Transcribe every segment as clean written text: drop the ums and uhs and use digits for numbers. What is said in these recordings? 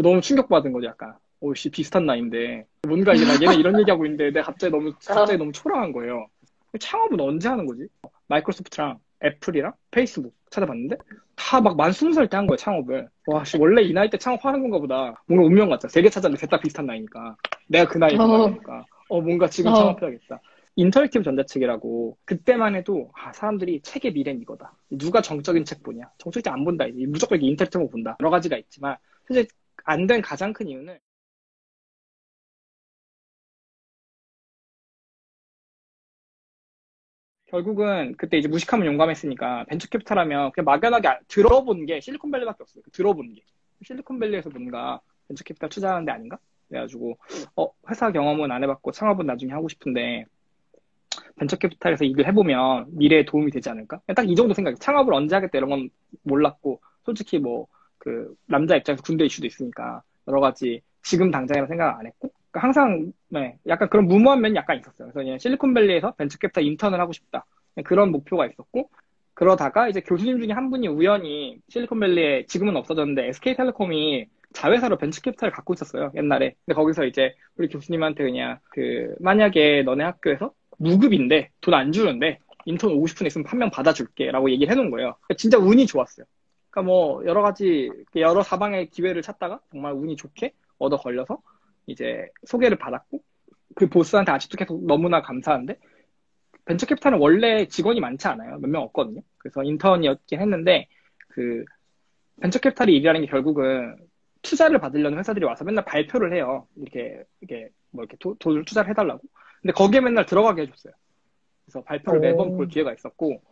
너무 충격받은 거죠, 약간. 씨, 비슷한 나이인데. 뭔가 이제 막 얘네 이런 얘기하고 있는데 내가 갑자기 너무 초라한 거예요. 창업은 언제 하는 거지? 마이크로소프트랑 애플이랑 페이스북 찾아봤는데 다 막 만 20살 때 한 거예요, 창업을. 와, 씨, 원래 이 나이 때 창업하는 건가 보다. 뭔가 운명 같죠. 세 개 찾았는데 셋 다 비슷한 나이니까. 내가 그 나이에 그 어, 나이니까. 뭔가 지금 어, 창업해야겠다. 인터랙티브 전자책이라고 그때만 해도 사람들이 책의 미래는 이거다. 누가 정적인 책 보냐? 정적인 책 안 본다. 이제 무조건 이게 인터랙티브 본다. 여러 가지가 있지만 사실 안 된 가장 큰 이유는 결국은 그때 이제 무식하면 용감했으니까 벤처 캐피탈하면 그냥 막연하게 들어본 게 실리콘밸리밖에 없어요. 들어본 게. 실리콘밸리에서 뭔가 벤처 캐피탈 투자하는 데 아닌가? 그래가지고 회사 경험은 안 해봤고 창업은 나중에 하고 싶은데 벤처 캐피탈에서 일을 해보면 미래에 도움이 되지 않을까? 딱 이 정도 생각이. 창업을 언제 하겠다 이런 건 몰랐고 솔직히 뭐 그 남자 입장에서 군대 이슈도 있으니까 여러 가지 지금 당장이라 생각 안 했고 그러니까 항상 네, 약간 그런 무모한 면이 약간 있었어요. 그래서 그냥 실리콘밸리에서 벤처 캐피탈 인턴을 하고 싶다. 그런 목표가 있었고 그러다가 이제 교수님 중에 한 분이 우연히 실리콘밸리에 지금은 없어졌는데 SK텔레콤이 자회사로 벤처 캐피탈을 갖고 있었어요, 옛날에. 근데 거기서 이제 우리 교수님한테 그냥 만약에 너네 학교에서 무급인데 돈 안 주는데 인턴 오고 싶은 애 있으면 한 명 받아줄게 라고 얘기를 해놓은 거예요. 그러니까 진짜 운이 좋았어요. 그러니까 뭐 여러 가지 여러 사방의 기회를 찾다가 정말 운이 좋게 얻어 걸려서 이제 소개를 받았고 그 보스한테 아직도 계속 너무나 감사한데 벤처 캐피탈은 원래 직원이 많지 않아요. 몇 명 없거든요. 그래서 인턴이었긴 했는데 그 벤처 캐피탈이 일이라는 게 결국은 투자를 받으려는 회사들이 와서 맨날 발표를 해요. 이렇게 뭐 이렇게 돈을 투자를 해달라고. 근데 거기에 맨날 들어가게 해줬어요. 그래서 발표를 매번 볼 어, 기회가 있었고,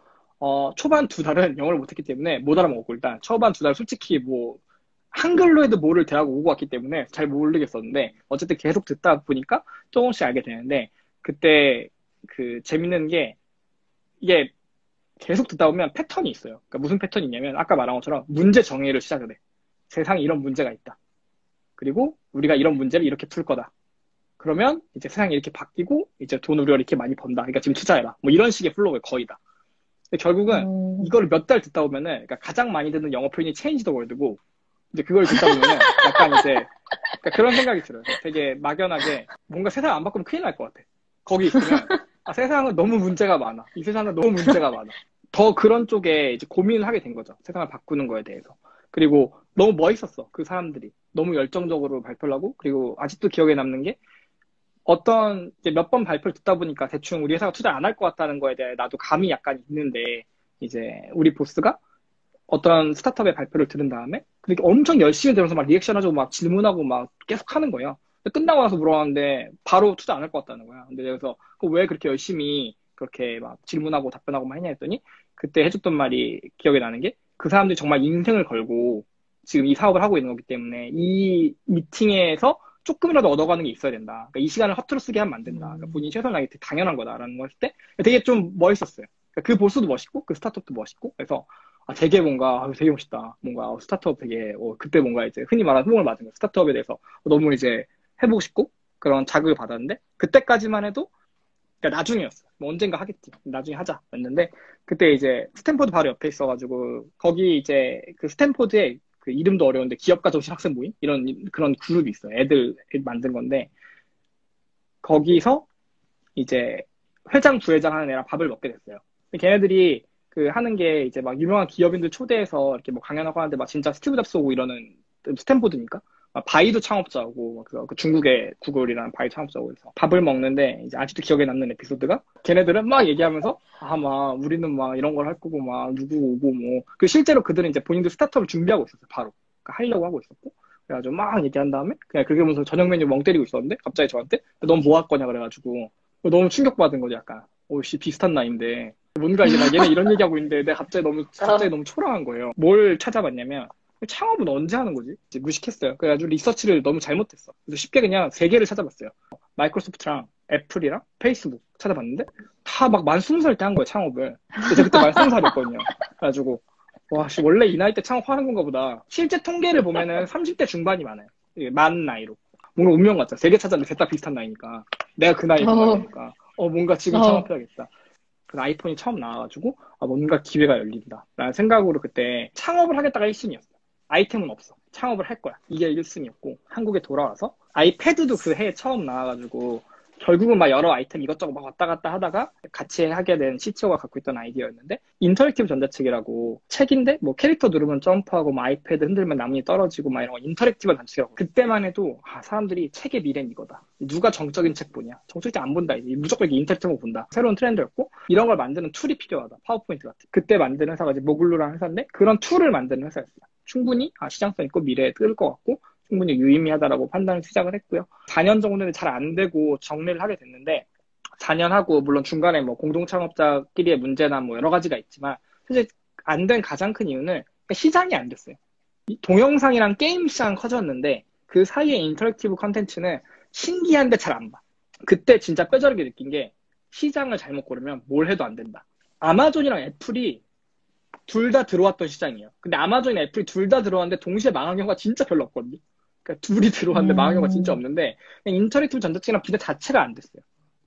초반 두 달은 영어를 못했기 때문에 못 알아먹었고, 일단, 초반 두 달 솔직히 뭐, 한글로 해도 뭐를 대하고 오고 왔기 때문에 잘 모르겠었는데, 어쨌든 계속 듣다 보니까 조금씩 알게 되는데, 그때 재밌는 게, 이게 계속 듣다 보면 패턴이 있어요. 그러니까 무슨 패턴이 있냐면, 아까 말한 것처럼 문제 정의를 시작을 해. 세상에 이런 문제가 있다. 그리고 우리가 이런 문제를 이렇게 풀 거다. 그러면 이제 세상이 이렇게 바뀌고, 이제 돈 우리가 이렇게 많이 번다. 그러니까 지금 투자해라. 뭐 이런 식의 플로우가 거의 다. 근데 결국은 어, 이거를 몇 달 듣다 보면은 그러니까 가장 많이 듣는 영어 표현이 change the world고 이제 그걸 듣다 보면은 약간 이제 그러니까 그런 생각이 들어요. 되게 막연하게 뭔가 세상 안 바꾸면 큰일 날 것 같아. 거기 있으면 세상은 너무 문제가 많아. 이 세상은 너무 문제가 많아. 더 그런 쪽에 이제 고민을 하게 된 거죠. 세상을 바꾸는 거에 대해서. 그리고 너무 멋있었어. 그 사람들이. 너무 열정적으로 발표를 하고 그리고 아직도 기억에 남는 게 어떤 이제 몇 번 발표를 듣다 보니까 대충 우리 회사가 투자 안 할 것 같다는 거에 대해 나도 감이 약간 있는데 이제 우리 보스가 어떤 스타트업의 발표를 들은 다음에 그렇게 엄청 열심히 들어서 막 리액션하고 막 질문하고 막 계속 하는 거예요. 끝나고 나서 물어봤는데 바로 투자 안 할 것 같다는 거야. 근데 그래서 왜 그렇게 열심히 그렇게 막 질문하고 답변하고 막 했냐 했더니 그때 해줬던 말이 기억에 나는 게 그 사람들이 정말 인생을 걸고 지금 이 사업을 하고 있는 거기 때문에 이 미팅에서 조금이라도 얻어가는 게 있어야 된다. 그러니까 이 시간을 허투루 쓰게 하면 안 된다. 그러니까 본인이 최선을 다하는 게 되게 당연한 거다라는 거 했을 때 되게 좀 멋있었어요. 그러니까 그 보스도 멋있고 그 스타트업도 멋있고 그래서 되게 뭔가 되게 멋있다. 뭔가 스타트업 되게 그때 뭔가 이제 흔히 말하는 호응을 맞은 거 스타트업에 대해서 너무 이제 해보고 싶고 그런 자극을 받았는데 그때까지만 해도 그러니까 나중이었어. 뭐 언젠가 하겠지. 나중에 하자. 였는데 그때 이제 스탠포드 바로 옆에 있어가지고 거기 이제 그 스탠포드에 그 이름도 어려운데 기업가 정신 학생 모임 이런 그런 그룹이 있어요. 애들 만든 건데 거기서 이제 회장 부회장 하는 애랑 밥을 먹게 됐어요. 근데 걔네들이 하는 게 이제 막 유명한 기업인들 초대해서 이렇게 뭐 강연하고 하는데 막 진짜 스티브 잡스 오고 이러는 스탠포드니까 바이도 창업자고 그 중국의 구글이라는 바이 창업자고 그래서 밥을 먹는데 이제 아직도 기억에 남는 에피소드가 걔네들은 막 얘기하면서 막 우리는 막 이런 걸 할 거고 막 누구 오고 뭐 그 실제로 그들은 이제 본인도 스타트업을 준비하고 있었어요 바로 그러니까 하려고 하고 있었고 그래가지고 막 얘기한 다음에 그냥 그렇게 보면서 저녁 메뉴 멍 때리고 있었는데 갑자기 저한테 넌 뭐 할 거냐 그래가지고 너무 충격받은 거죠, 약간. 씨, 비슷한 나이인데. 뭔가 이제 막 얘네 이런 얘기하고 있는데 내가 갑자기 어, 너무 초라한 거예요. 뭘 찾아봤냐면, 창업은 언제 하는 거지? 이제 무식했어요. 그래가지고 리서치를 너무 잘못했어. 그래서 쉽게 그냥 세 개를 찾아봤어요. 마이크로소프트랑 애플이랑 페이스북 찾아봤는데, 다 막 만 20살 때 한 거예요, 창업을. 근데 제가 그때 만 20살이었거든요. 그래가지고, 와, 씨, 원래 이 나이 때 창업하는 건가 보다. 실제 통계를 보면은 30대 중반이 많아요. 이게 만 나이로. 뭔가 운명 같죠. 세 개 찾았는데 셋 다 비슷한 나이니까. 내가 그 나이에 그 어, 나이니까. 뭔가 지금 어, 창업해야겠다. 그 아이폰이 처음 나와가지고, 뭔가 기회가 열린다. 라는 생각으로 그때 창업을 하겠다가 1순위였어. 아이템은 없어. 창업을 할 거야. 이게 1순위였고, 한국에 돌아와서 아이패드도 그 해에 처음 나와가지고 결국은 막 여러 아이템 이것저것 막 왔다 갔다 하다가 같이 하게 된 CTO가 갖고 있던 아이디어였는데, 인터랙티브 전자책이라고 책인데 뭐 캐릭터 누르면 점프하고 뭐 아이패드 흔들면 나뭇잎 떨어지고 막 이런 거 인터랙티브 전자책이라고. 그때만 해도 사람들이 책의 미래는 이거다. 누가 정적인 책 보냐? 정적인 책 안 본다. 이제 무조건 이게 인터랙티브 본다. 새로운 트렌드였고, 이런 걸 만드는 툴이 필요하다. 파워포인트 같은. 그때 만드는 회사가 이제 모글루라는 회사인데, 그런 툴을 만드는 회사였어요. 충분히 시장성 있고 미래에 뜰 것 같고 충분히 유의미하다라고 판단을 시작을 했고요. 4년 정도는 잘 안 되고 정리를 하게 됐는데, 4년 하고 물론 중간에 뭐 공동창업자끼리의 문제나 뭐 여러 가지가 있지만 사실 안 된 가장 큰 이유는 시장이 안 됐어요. 동영상이랑 게임 시장은 커졌는데 그 사이에 인터랙티브 컨텐츠는 신기한데 잘 안 봐. 그때 진짜 뼈저리게 느낀 게, 시장을 잘못 고르면 뭘 해도 안 된다. 아마존이랑 애플이 둘 다 들어왔던 시장이에요. 근데 아마존이나 애플이 둘 다 들어왔는데 동시에 망한 경우가 진짜 별로 없거든요. 그러니까 둘이 들어왔는데 망한 경우가 진짜 없는데, 인터랙티브 전자책이랑 비대 자체가 안 됐어요.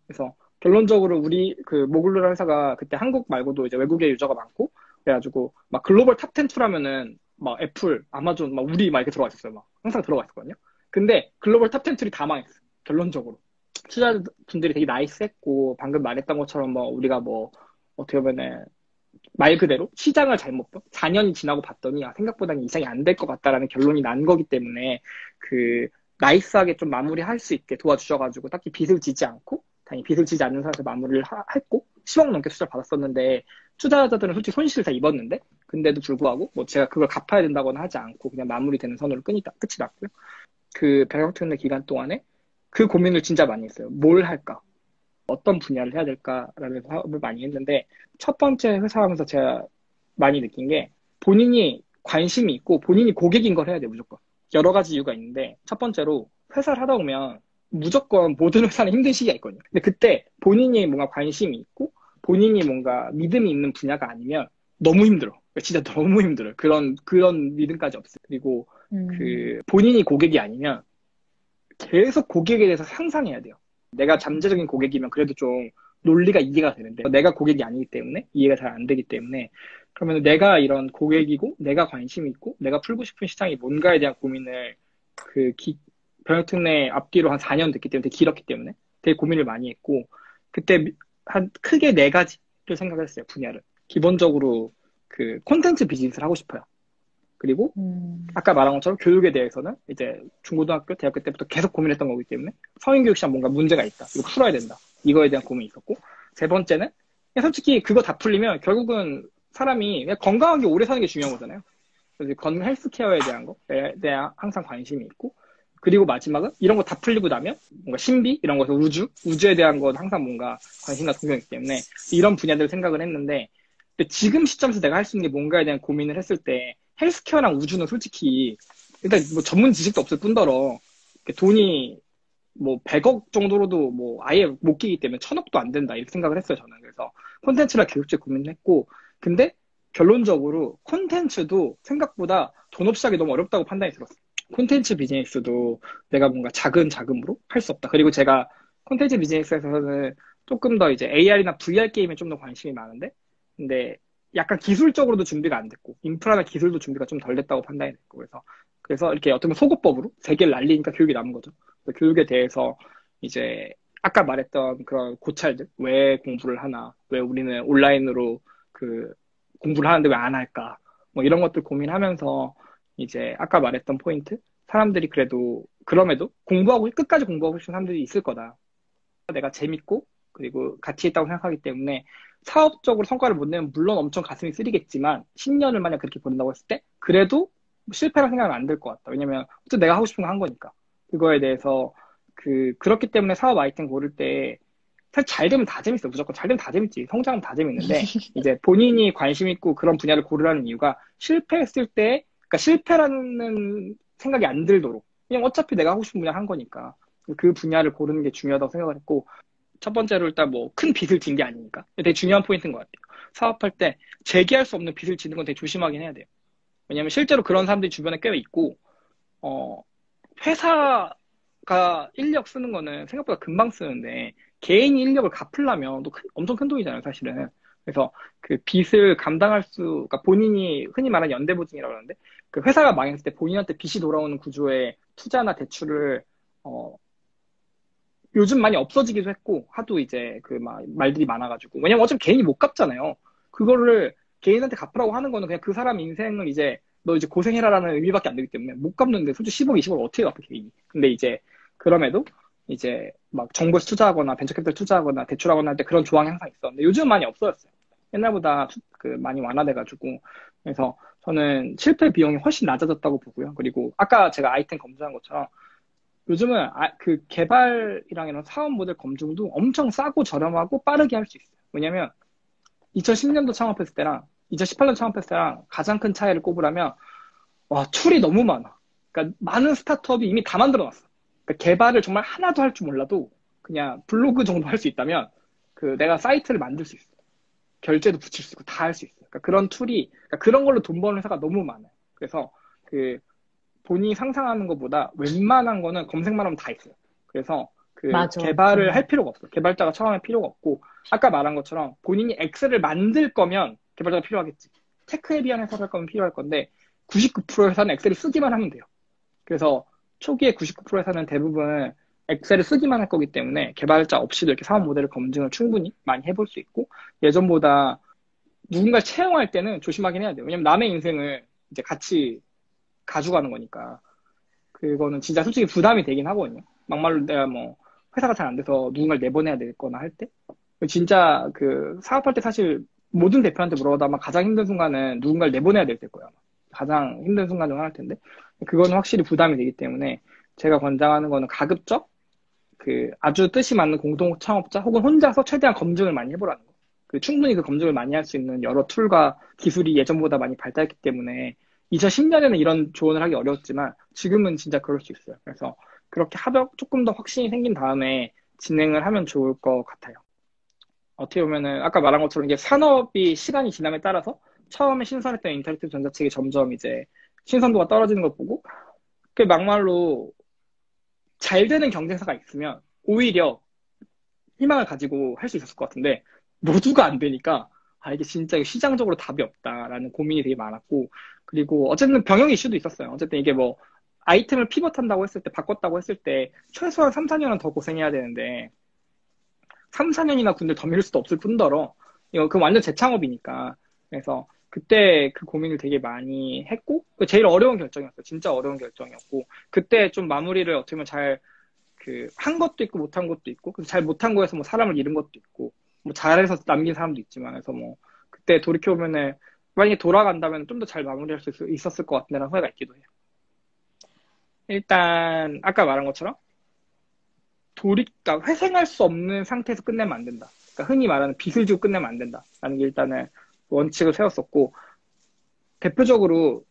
그래서 결론적으로 우리 그 모글루라 회사가 그때 한국 말고도 이제 외국에 유저가 많고 그래가지고 막 글로벌 탑10 투라면은 막 애플, 아마존, 막 우리 막 이렇게 들어가 있었어요. 막 항상 들어가 있었거든요. 근데 글로벌 탑10 툴이 다 망했어요. 결론적으로. 투자자분들이 되게 나이스했고, 방금 말했던 것처럼 뭐 우리가 뭐 어떻게 보면은 말 그대로 시장을 잘못 봐. 4년이 지나고 봤더니 생각보다는 이상이 안 될 것 같다라는 결론이 난 거기 때문에 그 나이스하게 좀 마무리할 수 있게 도와주셔가지고 딱히 빚을 지지 않고, 당연히 빚을 지지 않는 상태에서 마무리를 했고 10억 넘게 투자를 받았었는데, 투자자들은 솔직히 손실을 다 입었는데 근데도 불구하고 뭐 제가 그걸 갚아야 된다거나 하지 않고 그냥 마무리되는 선으로 끝이 났고요. 그 병역특례 기간 동안에 그 고민을 진짜 많이 했어요. 뭘 할까? 어떤 분야를 해야 될까라는 사업을 많이 했는데, 첫 번째 회사 하면서 제가 많이 느낀 게, 본인이 관심이 있고 본인이 고객인 걸 해야 돼요, 무조건. 여러 가지 이유가 있는데, 첫 번째로 회사를 하다 보면 무조건 모든 회사는 힘든 시기가 있거든요. 근데 그때 본인이 뭔가 관심이 있고 본인이 뭔가 믿음이 있는 분야가 아니면 너무 힘들어. 진짜 너무 힘들어요. 그런 믿음까지 없어요. 그리고 그 본인이 고객이 아니면 계속 고객에 대해서 상상해야 돼요. 내가 잠재적인 고객이면 그래도 좀 논리가 이해가 되는데, 내가 고객이 아니기 때문에 이해가 잘 안 되기 때문에, 그러면 내가 이런 고객이고 내가 관심이 있고 내가 풀고 싶은 시장이 뭔가에 대한 고민을 병역특례 앞뒤로 한 4년 됐기 때문에, 되게 길었기 때문에 되게 고민을 많이 했고, 그때 한 크게 네 가지를 생각을 했어요. 분야를. 기본적으로 그 콘텐츠 비즈니스를 하고 싶어요. 그리고 아까 말한 것처럼 교육에 대해서는 이제 중고등학교, 대학교 때부터 계속 고민했던 거기 때문에 성인교육 시장 뭔가 문제가 있다. 이거 풀어야 된다. 이거에 대한 고민이 있었고, 세 번째는 그냥 솔직히 그거 다 풀리면 결국은 사람이 그냥 건강하게 오래 사는 게 중요한 거잖아요. 그래서 건강 헬스케어에 대한 거에 대한 항상 관심이 있고, 그리고 마지막은 이런 거 다 풀리고 나면 뭔가 신비 이런 거에서 우주에 대한 건 항상 뭔가 관심과 동경이기 때문에 이런 분야들을 생각을 했는데, 근데 지금 시점에서 내가 할 수 있는 게 뭔가에 대한 고민을 했을 때 헬스케어랑 우주는 솔직히 일단 뭐 전문 지식도 없을 뿐더러 돈이 뭐 100억 정도로도 뭐 아예 못 끼기 때문에 1000억도 안 된다 이렇게 생각을 했어요, 저는. 그래서 콘텐츠랑 계속적으로 고민을 했고, 근데 결론적으로 콘텐츠도 생각보다 돈 없이 하기 너무 어렵다고 판단이 들었어요. 콘텐츠 비즈니스도 내가 뭔가 작은 자금으로 할 수 없다. 그리고 제가 콘텐츠 비즈니스에서는 조금 더 이제 AR이나 VR 게임에 좀 더 관심이 많은데, 근데 약간 기술적으로도 준비가 안 됐고 인프라나 기술도 준비가 좀 덜 됐다고 판단이 됐고, 그래서 이렇게 어떤 소고법으로 세 개를 날리니까 교육이 남은 거죠. 교육에 대해서 이제 아까 말했던 그런 고찰들, 왜 공부를 하나, 왜 우리는 온라인으로 그 공부를 하는데 왜 안 할까, 뭐 이런 것들 고민하면서 이제 아까 말했던 포인트, 사람들이 그래도 그럼에도 끝까지 공부하고 싶은 사람들이 있을 거다. 내가 재밌고 그리고 가치 있다고 생각하기 때문에 사업적으로 성과를 못 내면 물론 엄청 가슴이 쓰리겠지만 10년을 만약 그렇게 보낸다고 했을 때 그래도 실패라 생각은 안 들 것 같다. 왜냐면 어쨌든 내가 하고 싶은 거 한 거니까. 그거에 대해서 그렇기 때문에 사업 아이템 고를 때 사실 잘 되면 다 재밌어. 무조건 잘 되면 다 재밌지. 성장은 다 재밌는데 이제 본인이 관심 있고 그런 분야를 고르라는 이유가, 실패했을 때 그러니까 실패라는 생각이 안 들도록, 그냥 어차피 내가 하고 싶은 분야 한 거니까 그 분야를 고르는 게 중요하다고 생각을 했고, 첫 번째로 일단 뭐 큰 빚을 진 게 아니니까 되게 중요한 포인트인 것 같아요. 사업할 때 재기할 수 없는 빚을 지는 건 되게 조심하긴 해야 돼요. 왜냐면 실제로 그런 사람들이 주변에 꽤 있고, 회사가 인력 쓰는 거는 생각보다 금방 쓰는데 개인이 인력을 갚으려면 또 엄청 큰 돈이잖아요, 사실은. 그래서 그 빚을 감당할 그러니까 본인이 흔히 말하는 연대보증이라고 하는데 그 회사가 망했을 때 본인한테 빚이 돌아오는 구조의 투자나 대출을 어, 요즘 많이 없어지기도 했고 하도 이제 그 말들이 많아가지고 왜냐면 어차피 개인이 못 갚잖아요. 그거를 개인한테 갚으라고 하는 거는 그냥 그 사람 인생을 이제 너 이제 고생해라라는 의미밖에 안 되기 때문에 못 갚는데 솔직히 10억, 20억 어떻게 갚아 개인이. 근데 이제 그럼에도 이제 막 정부에서 투자하거나 벤처캐피탈 투자하거나 대출하거나 할 때 그런 조항이 항상 있었는데 요즘은 많이 없어졌어요. 옛날보다 그 많이 완화돼가지고 그래서 저는 실패 비용이 훨씬 낮아졌다고 보고요. 그리고 아까 제가 아이템 검증한 것처럼 요즘은 그 개발이랑 이런 사업 모델 검증도 엄청 싸고 저렴하고 빠르게 할 수 있어요. 왜냐면 2010년도 창업했을 때랑 2018년 창업했을 때랑 가장 큰 차이를 꼽으라면 와 툴이 너무 많아. 그러니까 많은 스타트업이 이미 다 만들어놨어. 그러니까 개발을 정말 하나도 할 줄 몰라도 그냥 블로그 정도 할 수 있다면 그 내가 사이트를 만들 수 있어. 결제도 붙일 수 있고 다 할 수 있어요. 그러니까 그런 툴이 그러니까 그런 걸로 돈 버는 회사가 너무 많아요. 그래서 그 본인이 상상하는 것보다 웬만한 거는 검색만 하면 다 있어요. 그래서 그 맞아. 개발을 할 필요가 없어요. 개발자가 처음에 필요가 없고 아까 말한 것처럼 본인이 엑셀을 만들 거면 개발자가 필요하겠지. 테크에 비한 회사를 할 거면 필요할 건데 99% 회사는 엑셀을 쓰기만 하면 돼요. 그래서 초기에 99% 회사는 대부분 엑셀을 쓰기만 할 거기 때문에 개발자 없이도 이렇게 사업 모델을 검증을 충분히 많이 해볼 수 있고 예전보다 누군가를 채용할 때는 조심하긴 해야 돼요. 왜냐면 남의 인생을 이제 같이 가져가는 거니까. 그거는 진짜 솔직히 부담이 되긴 하거든요. 막말로 내가 뭐 회사가 잘 안 돼서 누군가를 내보내야 되거나 할 때. 진짜 그 사업할 때 사실 모든 대표한테 물어보다만 가장 힘든 순간은 누군가를 내보내야 될 거예요. 가장 힘든 순간 중 하나일 텐데. 그거는 확실히 부담이 되기 때문에 제가 권장하는 거는 가급적 그 아주 뜻이 맞는 공동 창업자 혹은 혼자서 최대한 검증을 많이 해보라는 거. 그 충분히 그 검증을 많이 할 수 있는 여러 툴과 기술이 예전보다 많이 발달했기 때문에 2010년에는 이런 조언을 하기 어려웠지만 지금은 진짜 그럴 수 있어요. 그래서 그렇게 하려 조금 더 확신이 생긴 다음에 진행을 하면 좋을 것 같아요. 어떻게 보면은 아까 말한 것처럼 이게 산업이 시간이 지남에 따라서 처음에 신선했던 인터랙티브 전자책이 점점 이제 신선도가 떨어지는 걸 보고 그 막말로 잘 되는 경쟁사가 있으면 오히려 희망을 가지고 할 수 있었을 것 같은데 모두가 안 되니까 이게 진짜 시장적으로 답이 없다라는 고민이 되게 많았고 그리고 어쨌든 병역 이슈도 있었어요. 어쨌든 이게 뭐 아이템을 피벗한다고 했을 때 바꿨다고 했을 때 최소한 3, 4년은 더 고생해야 되는데 3, 4년이나 군대 더 밀 수도 없을 뿐더러 이거 그 완전 재창업이니까 그래서 그때 그 고민을 되게 많이 했고 제일 어려운 결정이었어요. 진짜 어려운 결정이었고 그때 좀 마무리를 어떻게 보면 잘 한 것도 있고 못한 것도 있고 잘 못한 거에서 뭐 사람을 잃은 것도 있고 뭐 잘해서 남긴 사람도 있지만 그래서 뭐 그때 돌이켜보면은 만약에 돌아간다면 좀 더 잘 마무리할 수 있었을 것 같다는 후회가 있기도 해요. 일단 아까 말한 것처럼 그러니까 회생할 수 없는 상태에서 끝내면 안 된다. 그러니까 흔히 말하는 빚을 지고 끝내면 안 된다라는 게 일단은 원칙을 세웠었고 대표적으로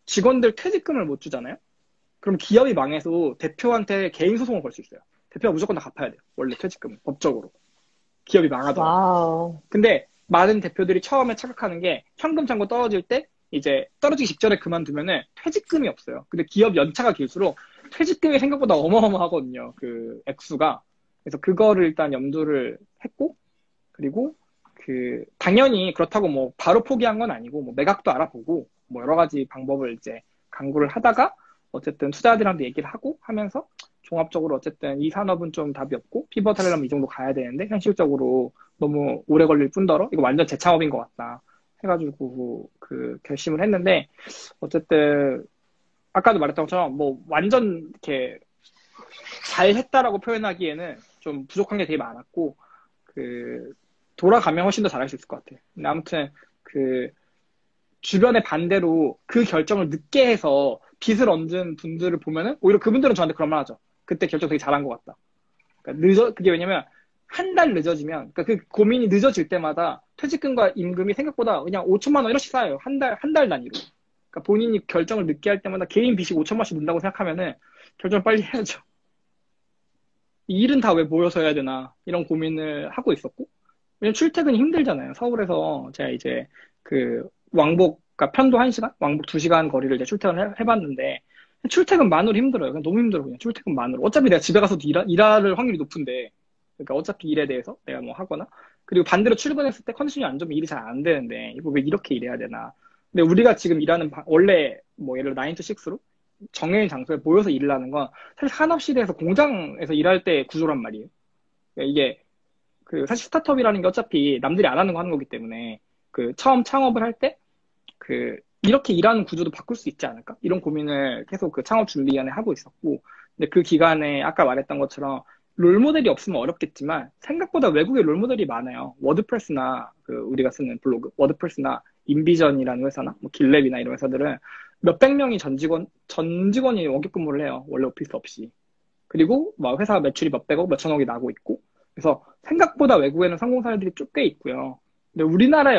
직원들 퇴직금을 못 주잖아요. 그럼 기업이 망해서 대표한테 개인 소송을 걸 수 있어요. 대표가 무조건 다 갚아야 돼요. 원래 퇴직금은 법적으로. 기업이 망하더라도. 와우. 근데 많은 대표들이 처음에 착각하는 게 현금 잔고 떨어질 때 이제 떨어지기 직전에 그만두면은 퇴직금이 없어요. 근데 기업 연차가 길수록 퇴직금이 생각보다 어마어마하거든요. 그 액수가. 그래서 그거를 일단 염두를 했고 그리고 당연히 그렇다고 뭐 바로 포기한 건 아니고 뭐 매각도 알아보고 뭐 여러 가지 방법을 이제 강구를 하다가 어쨌든 투자자들이랑도 얘기를 하고 하면서 종합적으로 어쨌든 이 산업은 좀 답이 없고 피벗 하려면 이 정도 가야 되는데 현실적으로 너무 오래 걸릴 뿐더러 이거 완전 재창업인 것 같다 해가지고 그 결심을 했는데 어쨌든 아까도 말했던 것처럼 뭐 완전 이렇게 잘했다라고 표현하기에는 좀 부족한 게 되게 많았고 돌아가면 훨씬 더 잘할 수 있을 것 같아요. 근데 아무튼 주변의 반대로 그 결정을 늦게 해서 빚을 얹은 분들을 보면은 오히려 그분들은 저한테 그런 말 하죠. 그때 결정 되게 잘한 것 같다. 그러니까 그게 왜냐면 한 달 늦어지면, 그러니까 그 고민이 늦어질 때마다 퇴직금과 임금이 생각보다 그냥 5천만 원 이렇게 쌓여요. 한 달 단위로. 그러니까 본인이 결정을 늦게 할 때마다 개인 빚이 5천만씩 든다고 생각하면은 결정을 빨리 해야죠. 이 일은 다 왜 모여서 해야 되나 이런 고민을 하고 있었고 왜냐면 출퇴근이 힘들잖아요. 서울에서 제가 이제 그러니까 편도 1시간, 왕복 2시간 거리를 이제 출퇴근을 해봤는데 출퇴근만으로 힘들어요. 그냥 너무 힘들어 그냥 출퇴근만으로. 어차피 내가 집에 가서도 일할 확률이 높은데 그러니까 어차피 일에 대해서 내가 뭐 하거나 그리고 반대로 출근했을 때 컨디션이 안 좋으면 일이 잘 안 되는데, 이거 왜 이렇게 일해야 되나. 근데 우리가 지금 일하는, 원래 뭐 예를 들어 9 to 6로 정해진 장소에 모여서 일을 하는 건 사실 산업시대에서 공장에서 일할 때 구조란 말이에요. 그러니까 이게 그 사실 스타트업이라는 게 어차피 남들이 안 하는 거 하는 거기 때문에 그 처음 창업을 할 때 그 이렇게 일하는 구조도 바꿀 수 있지 않을까? 이런 고민을 계속 그 창업 준비위원회 하고 있었고, 근데 그 기간에 아까 말했던 것처럼 롤모델이 없으면 어렵겠지만 생각보다 외국에 롤모델이 많아요. 워드프레스나 그 우리가 쓰는 블로그, 워드프레스나 인비전이라는 회사나 뭐 길랩이나 이런 회사들은 몇백 명이 전 직원이 원격 근무를 해요. 원래 오피스 없이. 그리고 막 회사 매출이 몇백억, 몇천억이 나고 있고. 그래서 생각보다 외국에는 성공 사례들이 꽤 있고요. 근데 우리나라에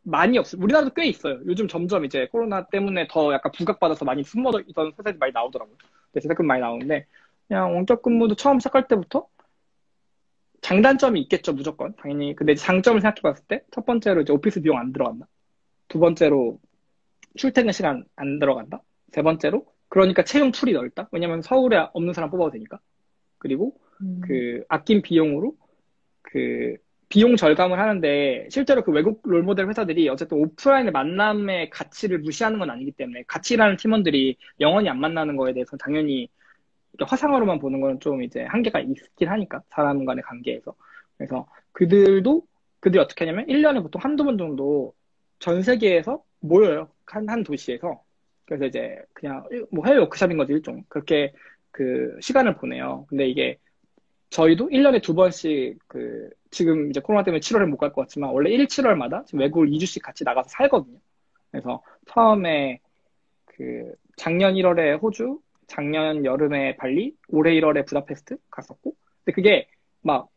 많이 없을, 우리나라도 꽤 있어요. 요즘 점점 이제 코로나 때문에 더 약간 부각받아서 많이 숨어져 있던 회사들이 많이 나오더라고요. 재택근 많이 나오는데, 그냥 원격 근무도 처음 시작할 때부터 장단점이 있겠죠, 무조건. 당연히. 근데 장점을 생각해 봤을 때, 첫 번째로 이제 오피스 비용 안 들어간다. 두 번째로 출퇴근 시간 안 들어간다. 세 번째로, 그러니까 채용 풀이 넓다. 왜냐면 서울에 없는 사람 뽑아도 되니까. 그리고 그 아낀 비용으로 그 비용 절감을 하는데 실제로 그 외국 롤모델 회사들이 어쨌든 오프라인의 만남의 가치를 무시하는 건 아니기 때문에 같이 일하는 팀원들이 영원히 안 만나는 거에 대해서 당연히 이렇게 화상으로만 보는 건 좀 이제 한계가 있긴 하니까 사람 간의 관계에서. 그래서 그들이 어떻게 하냐면 1년에 보통 한두 번 정도 전 세계에서 모여요. 한 도시에서. 그래서 이제 그냥 뭐 해외 워크숍인 거지 일종. 그렇게 그 시간을 보내요. 근데 이게 저희도 1년에 두 번씩 지금 이제 코로나 때문에 7월에 못 갈 것 같지만 원래 1, 7월마다 지금 외국을 2주씩 같이 나가서 살거든요. 그래서 처음에 작년 1월에 호주, 작년 여름에 발리, 올해 1월에 부다페스트 갔었고. 근데 그게 막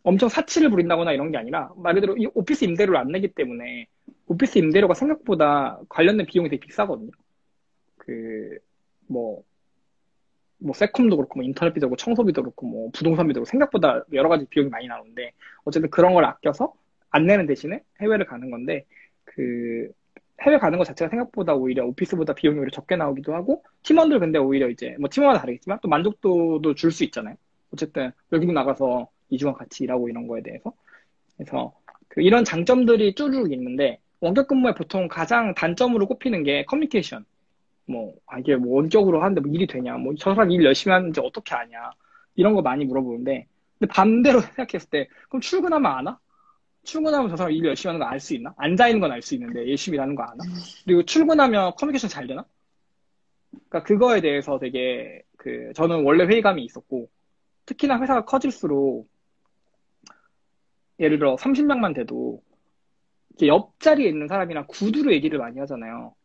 엄청 사치를 부린다거나 이런 게 아니라 말 그대로 이 오피스 임대료를 안 내기 때문에 오피스 임대료가 생각보다 관련된 비용이 되게 비싸거든요. 뭐 세콤도 그렇고, 뭐 인터넷비도 그렇고, 청소비도 그렇고, 뭐 부동산비도 그렇고, 생각보다 여러 가지 비용이 많이 나오는데, 어쨌든 그런 걸 아껴서 안 내는 대신에 해외를 가는 건데, 해외 가는 것 자체가 생각보다 오히려 오피스보다 비용이 오히려 적게 나오기도 하고, 팀원들 근데 오히려 이제, 뭐 팀원마다 다르겠지만, 또 만족도도 줄 수 있잖아요. 어쨌든 외국 나가서 2주간 같이 일하고 이런 거에 대해서. 그래서 이런 장점들이 쭈르륵 있는데, 원격 근무에 보통 가장 단점으로 꼽히는 게 커뮤니케이션. 이게 뭐 원격으로 하는데 뭐 일이 되냐, 뭐 저 사람 일 열심히 하는지 어떻게 아냐, 이런 거 많이 물어보는데, 근데 반대로 생각했을 때, 그럼 출근하면 아나? 출근하면 저 사람 일 열심히 하는 거 알 수 있나? 앉아 있는 건 알 수 있는데, 열심히 일하는 거 아나? 그리고 출근하면 커뮤니케이션 잘 되나? 그러니까 그거에 대해서 되게, 저는 원래 회의감이 있었고, 특히나 회사가 커질수록, 예를 들어 30명만 돼도, 이렇게 옆자리에 있는 사람이랑 구두로 얘기를 많이 하잖아요.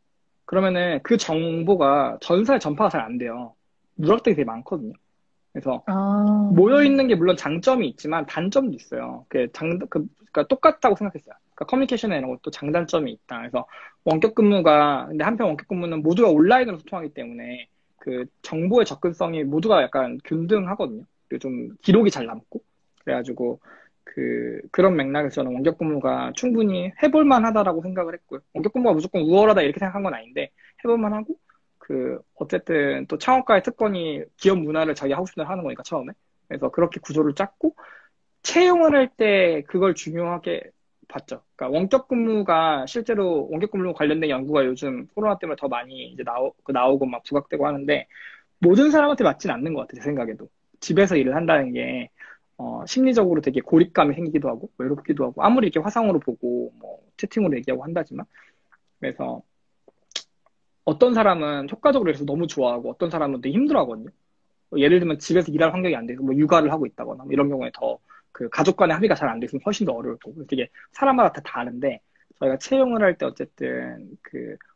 그러면은 그 정보가 전사에 전파가 잘 안 돼요. 누락되게 되게 많거든요. 그래서 모여있는 게 물론 장점이 있지만 단점도 있어요. 그러니까 똑같다고 생각했어요. 그러니까 커뮤니케이션에 이런 것도 장단점이 있다. 그래서 근데 한편 원격 근무는 모두가 온라인으로 소통하기 때문에 그 정보의 접근성이 모두가 약간 균등하거든요. 그리고 좀 기록이 잘 남고. 그래가지고 그런 맥락에서 저는 원격 근무가 충분히 해볼만 하다라고 생각을 했고요. 원격 근무가 무조건 우월하다 이렇게 생각한 건 아닌데, 해볼만 하고, 어쨌든 또 창업가의 특권이 기업 문화를 자기 하고 싶은 대로 하는 거니까, 처음에. 그래서 그렇게 구조를 짰고, 채용을 할 때 그걸 중요하게 봤죠. 그러니까 원격 근무가 실제로 원격 근무 관련된 연구가 요즘 코로나 때문에 더 많이 이제 나오고 막 부각되고 하는데, 모든 사람한테 맞진 않는 것 같아요, 제 생각에도. 집에서 일을 한다는 게, 심리적으로 되게 고립감이 생기기도 하고, 외롭기도 하고, 아무리 이렇게 화상으로 보고, 뭐, 채팅으로 얘기하고 한다지만. 그래서, 어떤 사람은 효과적으로 해서 너무 좋아하고, 어떤 사람은 되게 힘들어 하거든요. 예를 들면 집에서 일할 환경이 안 돼서 뭐 육아를 하고 있다거나, 뭐 이런 경우에 더, 가족 간의 합의가 잘 안 됐으면 훨씬 더 어려울 거고, 되게 사람마다 다 다른데, 저희가 채용을 할 때 어쨌든,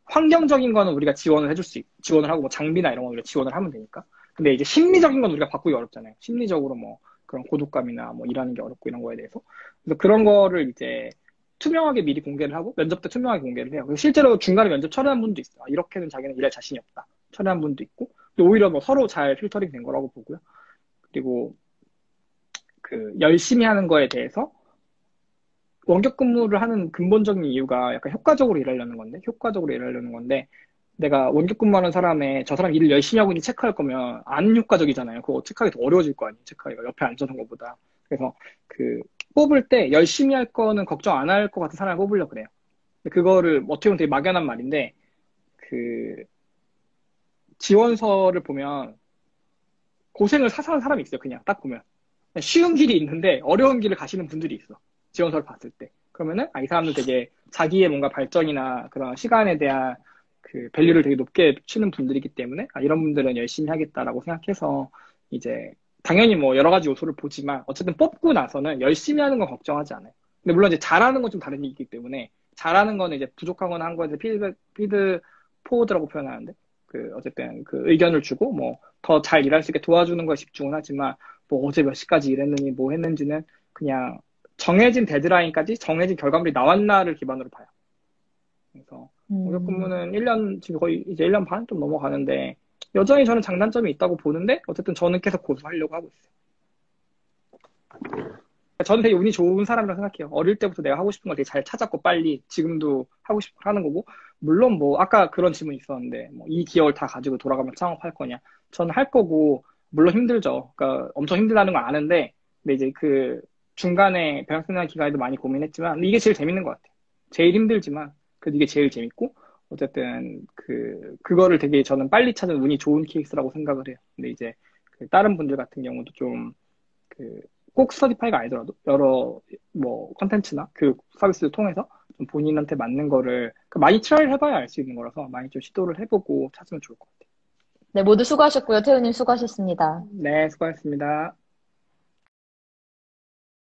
환경적인 거는 우리가 지원을 하고, 뭐 장비나 이런 거 우리가 지원을 하면 되니까. 근데 이제 심리적인 건 우리가 바꾸기 어렵잖아요. 심리적으로 뭐, 그런 고독감이나 뭐 일하는 게 어렵고 이런 거에 대해서. 그래서 그런 거를 이제 투명하게 미리 공개를 하고 면접 때 투명하게 공개를 해요. 그리고 실제로 중간에 면접 철회한 분도 있어요. 이렇게는 자기는 일할 자신이 없다. 철회한 분도 있고. 오히려 뭐 서로 잘 필터링 된 거라고 보고요. 그리고 열심히 하는 거에 대해서 원격 근무를 하는 근본적인 이유가 약간 효과적으로 일하려는 건데, 내가 원격 근무하는 사람의 저 사람 일을 열심히 하고 있는지 체크할 거면 안 효과적이잖아요. 그거 체크하기 더 어려워질 거 아니에요. 체크하기가 옆에 앉아서 것보다. 그래서 뽑을 때 열심히 할 거는 걱정 안 할 것 같은 사람을 뽑으려고 그래요. 근데 그거를 어떻게 보면 되게 막연한 말인데, 그, 지원서를 보면 고생을 사서 하는 사람이 있어요. 그냥 딱 보면. 그냥 쉬운 길이 있는데 어려운 길을 가시는 분들이 있어. 지원서를 봤을 때. 그러면은, 이 사람들 되게 자기의 뭔가 발전이나 그런 시간에 대한 그 밸류를 되게 높게 치는 분들이기 때문에, 이런 분들은 열심히 하겠다라고 생각해서 이제 당연히 뭐 여러 가지 요소를 보지만 어쨌든 뽑고 나서는 열심히 하는 건 걱정하지 않아요. 근데 물론 이제 잘하는 건 좀 다른 얘기이기 때문에 잘하는 거는 이제 부족하거나 한 거에 대해 피드 포워드라고 표현하는데 어쨌든 그 의견을 주고 뭐 더 잘 일할 수 있게 도와주는 거에 집중은 하지만 뭐 어제 몇 시까지 일했느니 뭐 했는지는 그냥 정해진 데드라인까지 정해진 결과물이 나왔나를 기반으로 봐요. 그래서 원격 근무는 1년, 지금 거의 이제 1년 반 좀 넘어가는데 여전히 저는 장단점이 있다고 보는데 어쨌든 저는 계속 고수하려고 하고 있어요. 저는 되게 운이 좋은 사람이라고 생각해요. 어릴 때부터 내가 하고 싶은 걸 되게 잘 찾았고 빨리 지금도 하고 싶어 하는 거고 물론 뭐 아까 그런 질문이 있었는데 뭐 이 기억을 다 가지고 돌아가면 창업할 거냐? 저는 할 거고 물론 힘들죠. 그러니까 엄청 힘들다는 걸 아는데 근데 이제 그 중간에 배낭여행 기간에도 많이 고민했지만 이게 제일 재밌는 것 같아요. 제일 힘들지만 그래도 이게 제일 재밌고 어쨌든 그거를 되게 저는 빨리 찾은 운이 좋은 케이스라고 생각을 해요. 근데 이제 그 다른 분들 같은 경우도 좀 꼭 스터디파이가 아니더라도 여러 뭐 컨텐츠나 교육 서비스를 통해서 좀 본인한테 맞는 거를 많이 트라이를 해봐야 알 수 있는 거라서 많이 좀 시도를 해보고 찾으면 좋을 것 같아요. 네, 모두 수고하셨고요. 태우님 수고하셨습니다. 네, 수고하셨습니다.